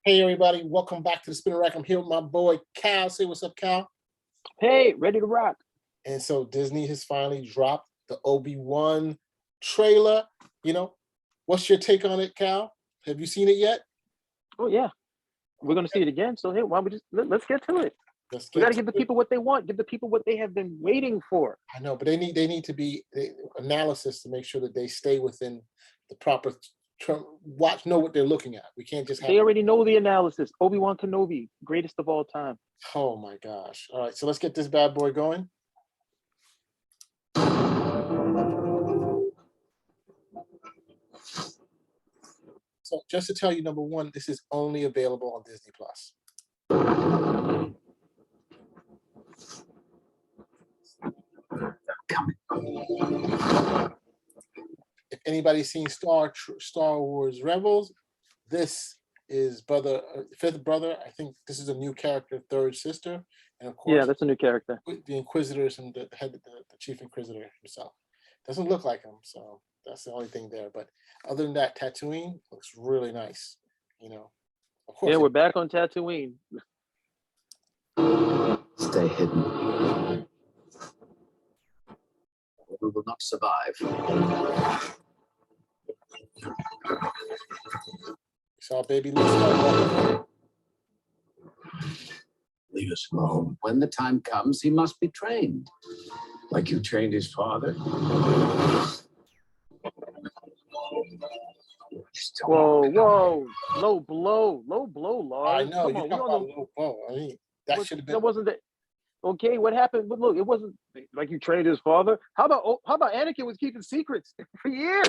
Hey everybody, welcome back to the Spinner Rack. I'm here with my boy Cal. Say what's up, Cal. Hey, ready to rock. And so Disney has finally dropped the Obi Wan trailer. What's your take on it, Cal? Have you seen it yet? Oh yeah, we're gonna see it again. So hey, why don't we just let's get to it. We got to give the people what they want. Give the people what they have been waiting for. I know, but they need to be analysis to make sure that they stay within the proper know what they're looking at. We can't just have. They already know the analysis. Obi Wan Kenobi, greatest of all time. Oh my gosh! All right, so let's get this bad boy going. So just to tell you, number one, this is only available on Disney Plus. If anybody's seen Star Wars Rebels, this is fifth brother. I think this is a new character, third sister, and of course, yeah, that's a new character. The Inquisitors and the Chief Inquisitor himself doesn't look like him, so that's the only thing there. But other than that, Tatooine looks really nice. Of course. Yeah, we're back on Tatooine. Stay hidden. We will not survive. Saw baby Luke. Leave us alone. When the time comes, he must be trained. Like you trained his father. Whoa. Low blow, Lars. I know, Come you on, talk about low blow. I mean, that should have been. That wasn't it. Okay, what happened? But look, it wasn't like you trained his father. How about Anakin was keeping secrets for years?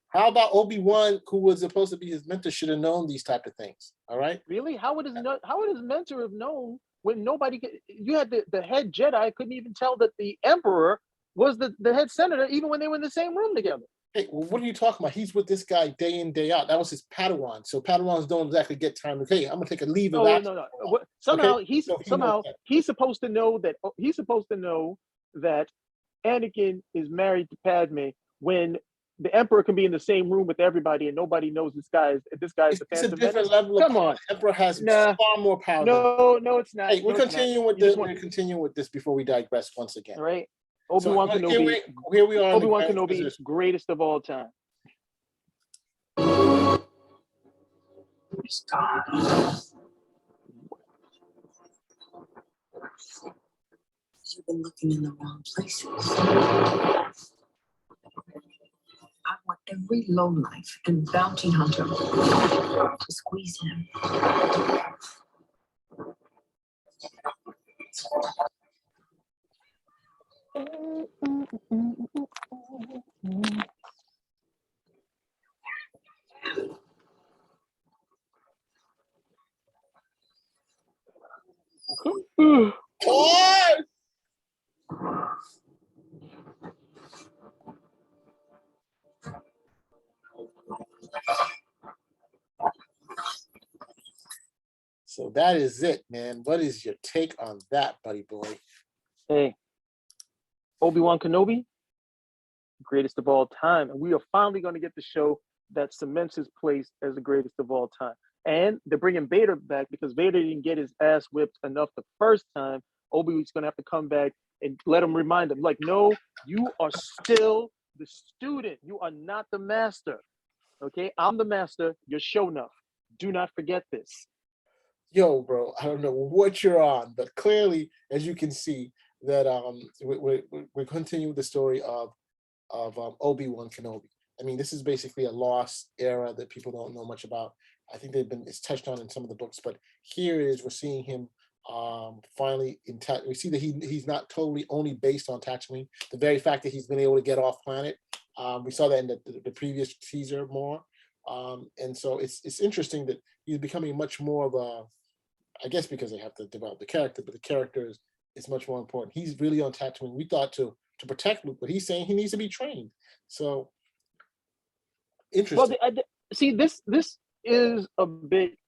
How about Obi-Wan, who was supposed to be his mentor, should have known these type of things? All right. Really? How would his mentor have known when nobody could? You had the head Jedi couldn't even tell that the Emperor was the head senator, even when they were in the same room together. Hey, well, what are you talking about? He's with this guy day in, day out. That was his Padawan. So Padawans don't exactly get time to, hey, I'm gonna take a leave of that. No. Somehow okay? he's supposed to know that Anakin is married to Padme when the Emperor can be in the same room with everybody and nobody knows this guy is the Phantom a different Menace. level of Come power. on. The Emperor has far more power. No, it's not. Hey, we're continuing with this. We're continuing with this before we digress once again. All right. Obi Wan Kenobi. Here we are. Obi Wan Kenobi, greatest of all time. He's gone. You've been looking in the wrong places. I want every lowlife and bounty hunter to squeeze him. So that is it, man. What is your take on that, buddy boy? Hey, Obi Wan Kenobi, greatest of all time, and we are finally going to get the show that cements his place as the greatest of all time. And they're bringing Vader back because Vader didn't get his ass whipped enough the first time. Obi-Wan's going to have to come back and let him remind him, like, no, you are still the student. You are not the master. Okay, I'm the master. You're show enough. Do not forget this. Yo, bro, I don't know what you're on, but clearly, as you can see, that we're continuing the story of Obi Wan Kenobi. I mean, this is basically a lost era that people don't know much about. I think it's touched on in some of the books, but here it is. We're seeing him finally intact. We see that he's not totally only based on Tatooine. The very fact that he's been able to get off planet, we saw that in the previous teaser more, and so it's interesting that he's becoming much more of a, I guess because they have to develop the character, but the character is much more important. He's really on Tatooine. We thought to protect Luke, but he's saying he needs to be trained. So interesting. Well, see, this is a bit.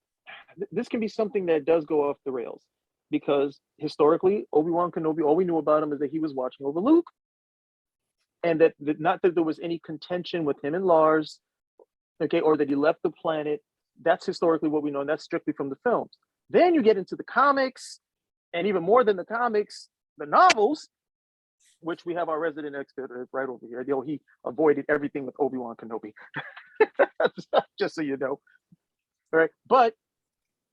This can be something that does go off the rails because historically, Obi Wan Kenobi, all we knew about him is that he was watching over Luke, and that not that there was any contention with him and Lars, okay, or that he left the planet That's historically what we know, and that's strictly from the films. Then you get into the comics, and even more than the comics, the novels, which we have our resident expert right over here. He avoided everything with Obi Wan Kenobi, just so you know. All right, but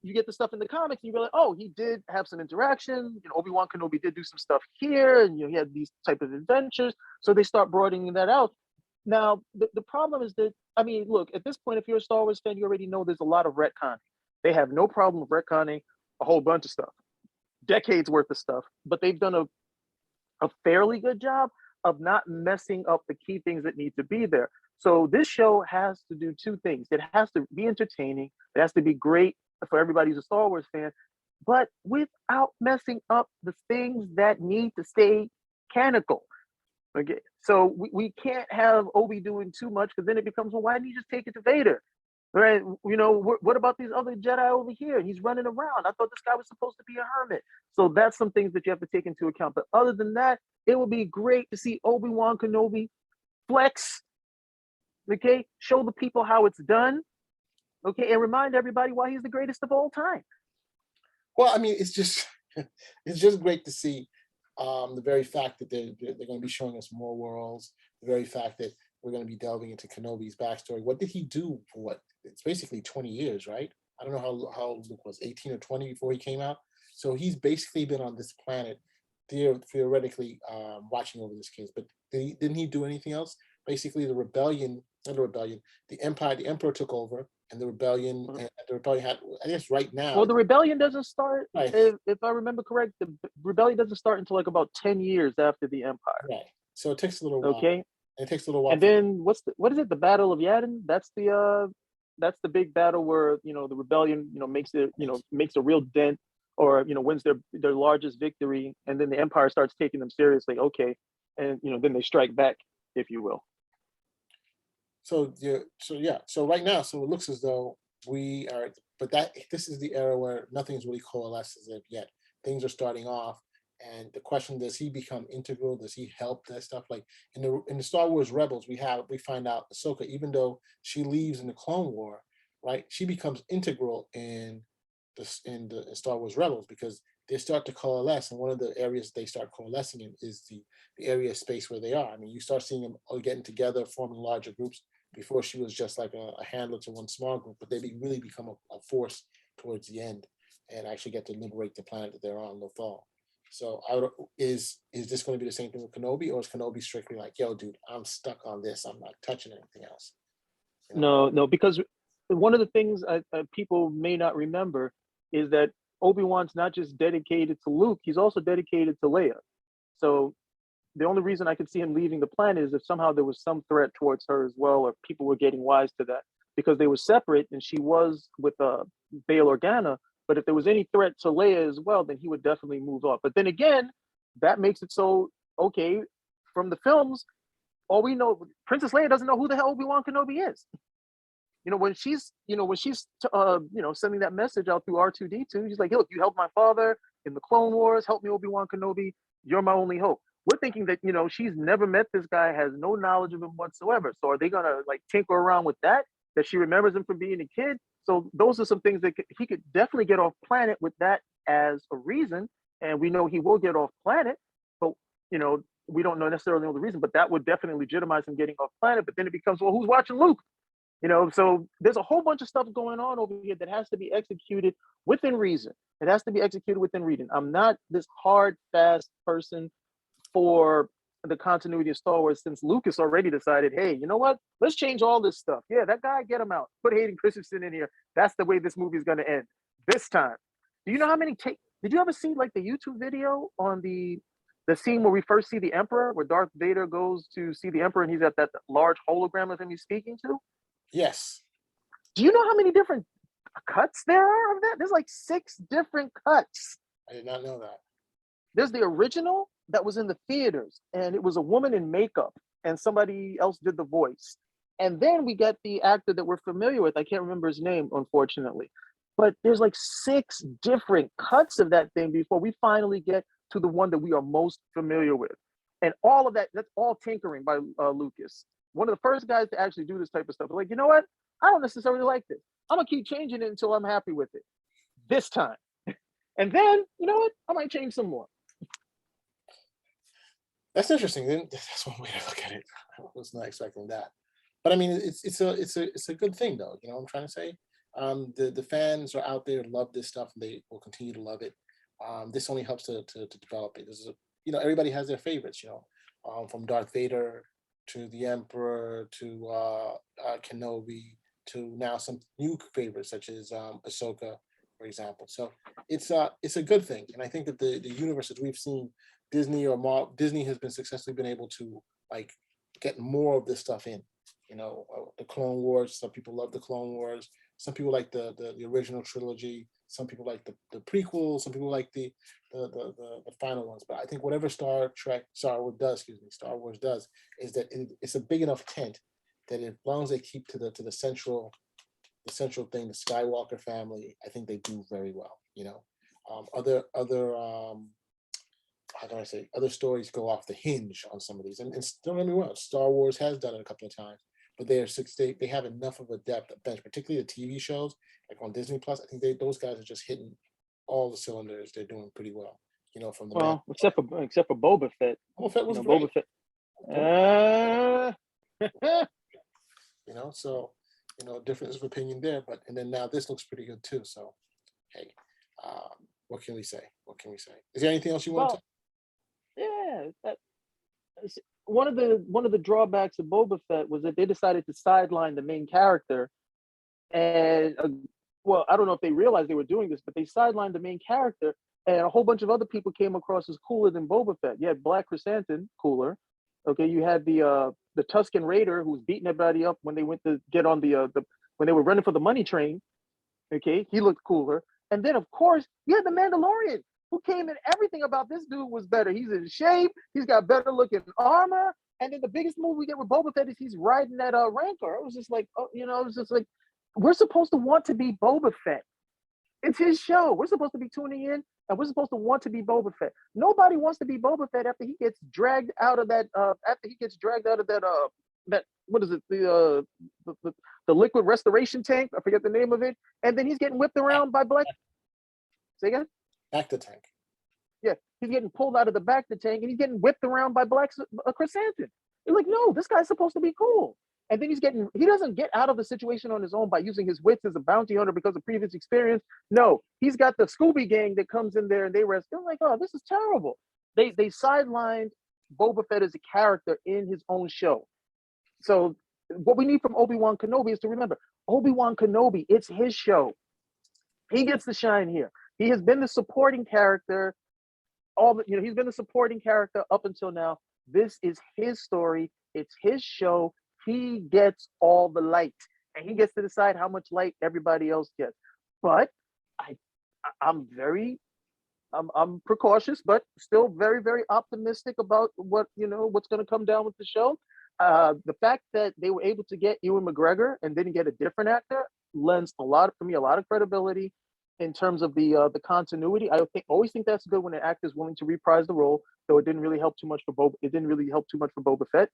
you get the stuff in the comics, and you realize, oh, he did have some interaction. Obi Wan Kenobi did do some stuff here, and he had these type of adventures. So they start broadening that out. Now, the problem is that, I mean, look, at this point, if you're a Star Wars fan, you already know there's a lot of retconning. They have no problem with retconning a whole bunch of stuff, decades worth of stuff, but they've done a fairly good job of not messing up the key things that need to be there. So this show has to do two things. It has to be entertaining. It has to be great for everybody who's a Star Wars fan, but without messing up the things that need to stay canonical. Okay, so we can't have Obi doing too much, because then it becomes, well, why didn't you just take it to Vader? Right? What about these other Jedi over here? He's running around. I thought this guy was supposed to be a hermit. So that's some things that you have to take into account. But other than that, it would be great to see Obi Wan Kenobi flex. Okay, show the people how it's done. Okay, and remind everybody why he's the greatest of all time. Well, I mean, it's just it's just great to see the very fact that they're going to be showing us more worlds, the very fact that we're going to be delving into Kenobi's backstory. What did he do for what? It's basically 20 years, right? I don't know how old Luke was, 18 or 20 before he came out. So he's basically been on this planet, theoretically watching over this case. But didn't he do anything else? Basically, the Empire, the Emperor took over, and the rebellion, and the rebellion had, I guess, right now. Well, the rebellion doesn't start, right. if I remember correct, the rebellion doesn't start until like about 10 years after the Empire. Right. So it takes a little while. Okay. It takes a little while. And then what is it? The Battle of Yavin? That's the big battle where the rebellion makes a real dent, or wins their largest victory, and then the Empire starts taking them seriously. Okay, and then they strike back, if you will. So right now, so it looks as though we are, but this is the era where nothing's really coalesced as of yet. Things are starting off, and the question: does he become integral? Does he help that stuff? Like in the Star Wars Rebels, we find out Ahsoka, even though she leaves in the Clone War, right? She becomes integral in the Star Wars Rebels, because they start to coalesce, and one of the areas they start coalescing in is the area of space where they are. I mean, you start seeing them all getting together, forming larger groups. Before, she was just like a handler to one small group, but they really become a force towards the end, and actually get to liberate the planet that they're on, Lothal. So is this going to be the same thing with Kenobi, or is Kenobi strictly like, yo, dude, I'm stuck on this, I'm not touching anything else? No, because one of the things people may not remember is that Obi-Wan's not just dedicated to Luke, he's also dedicated to Leia. So the only reason I could see him leaving the planet is if somehow there was some threat towards her as well, or people were getting wise to that, because they were separate and she was with Bail Organa. But if there was any threat to Leia as well, then he would definitely move up. But then again, that makes it so, okay, from the films, all we know, Princess Leia doesn't know who the hell Obi-Wan Kenobi is. When she's sending that message out through R2-D2, she's like, look, you helped my father in the Clone Wars, help me, Obi-Wan Kenobi, you're my only hope. We're thinking that, she's never met this guy, has no knowledge of him whatsoever. So are they going to like tinker around with that she remembers him from being a kid? So those are some things that he could definitely get off planet with that as a reason. And we know he will get off planet, but, we don't necessarily know the reason, but that would definitely legitimize him getting off planet. But then it becomes, well, who's watching Luke? So there's a whole bunch of stuff going on over here that has to be executed within reason. It has to be executed within reason. I'm not this hard, fast person for the continuity of Star Wars, since Lucas already decided, hey, you know what? Let's change all this stuff. Yeah, that guy, get him out. Put Hayden Christensen in here. That's the way this movie is going to end this time. Do you know how many did you ever see like the YouTube video on the scene where we first see the Emperor, where Darth Vader goes to see the Emperor and he's at that large hologram of him he's speaking to? Yes. Do you know how many different cuts there are of that? There's like 6 different cuts. I did not know that. There's the original that was in the theaters, and it was a woman in makeup, and somebody else did the voice. And then we get the actor that we're familiar with. I can't remember his name, unfortunately. But there's like 6 different cuts of that thing before we finally get to the one that we are most familiar with. And all of that, that's all tinkering by Lucas. One of the first guys to actually do this type of stuff. Like, you know what? I don't necessarily like this. I'm gonna keep changing it until I'm happy with it this time. And then, you know what? I might change some more. That's interesting. That's one way to look at it. I was not expecting that. But I mean, it's a good thing though. You know what I'm trying to say? The fans are out there, love this stuff, and they will continue to love it. This only helps to develop it. This is everybody has their favorites. From Darth Vader to the Emperor to Kenobi to now some new favorites such as Ahsoka, for example. So it's a good thing, and I think that the universe that we've seen Disney has been successfully been able to like get more of this stuff in. The Clone Wars. Some people love the Clone Wars. Some people like the original trilogy. Some people like the prequels. Some people like the final ones. But I think whatever Star Wars does is that it's a big enough tent that as long as they keep to the central thing, the Skywalker family, I think they do very well. Other how can I say, other stories go off the hinge on some of these, and don't get me wrong, Star Wars has done it a couple of times, but they have enough of a bench, particularly the TV shows like on Disney Plus. I think those guys are just hitting all the cylinders. They're doing pretty well. From the except for Boba Fett. Boba Fett was great. Boba Fett. So difference of opinion there, but and then now this looks pretty good too. So hey, what can we say? Is there anything else you want to? Yeah, one of the drawbacks of Boba Fett was that they decided to sideline the main character, and I don't know if they realized they were doing this, but they sidelined the main character, and a whole bunch of other people came across as cooler than Boba Fett. You had Black Chrysanthemum, cooler. Okay, you had the Tusken Raider who was beating everybody up when they went to get on when they were running for the money train. Okay, he looked cooler, and then of course you had the Mandalorian, who came in. Everything about this dude was better. He's in shape. He's got better looking armor. And then the biggest move we get with Boba Fett is he's riding that Rancor. It was just like, it was just like, we're supposed to want to be Boba Fett. It's his show. We're supposed to be tuning in, and we're supposed to want to be Boba Fett. Nobody wants to be Boba Fett after he gets dragged out of that. That what is it? The liquid restoration tank. I forget the name of it. And then he's getting whipped around by Black. Say again. Back the tank. Yeah, he's getting pulled out of the back of the tank and he's getting whipped around by Black Chrysanthemum. You're like, no, this guy's supposed to be cool. And then he doesn't get out of the situation on his own by using his wits as a bounty hunter because of previous experience. No, he's got the Scooby gang that comes in there and they rescue. I'm like, oh, this is terrible. They sidelined Boba Fett as a character in his own show. So what we need from Obi Wan Kenobi is to remember, Obi Wan Kenobi, it's his show. He gets to shine here. He has been the supporting character. He's been the supporting character up until now. This is his story. It's his show. He gets all the light, and he gets to decide how much light everybody else gets. But I'm precautious, but still very, very optimistic about what's going to come down with the show. The fact that they were able to get Ewan McGregor and didn't get a different actor lends a lot of credibility in terms of the continuity. I always think that's good when an actor is willing to reprise the role, though it didn't really help too much for Boba Fett.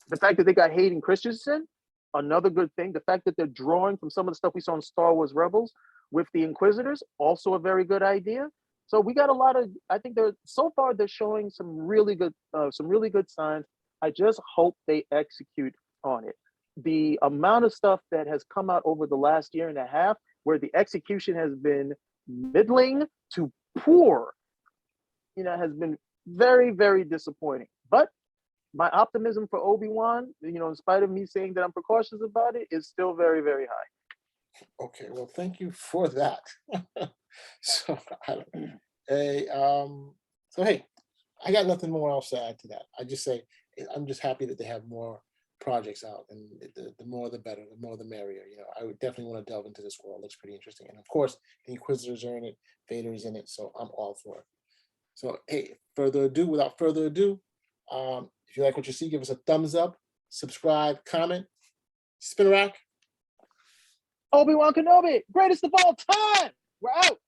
The fact that they got Hayden Christensen, another good thing. The fact that they're drawing from some of the stuff we saw in Star Wars Rebels with the Inquisitors, also a very good idea. So we got I think they're showing some really good signs. I just hope they execute on it. The amount of stuff that has come out over the last year and a half where the execution has been middling to poor, has been very, very disappointing. But my optimism for Obi-Wan, in spite of me saying that I'm precautious about it, is still very, very high. Okay, well, thank you for that. So I got nothing more else to add to that. I just say I'm just happy that they have more projects out, and the more the better, the more the merrier. I would definitely want to delve into this world. It looks pretty interesting, and of course, the Inquisitors are in it, Vader's in it, so I'm all for it. So hey, without further ado, if you like what you see, give us a thumbs up, subscribe, comment, spin a rack. Obi Wan Kenobi, greatest of all time. We're out.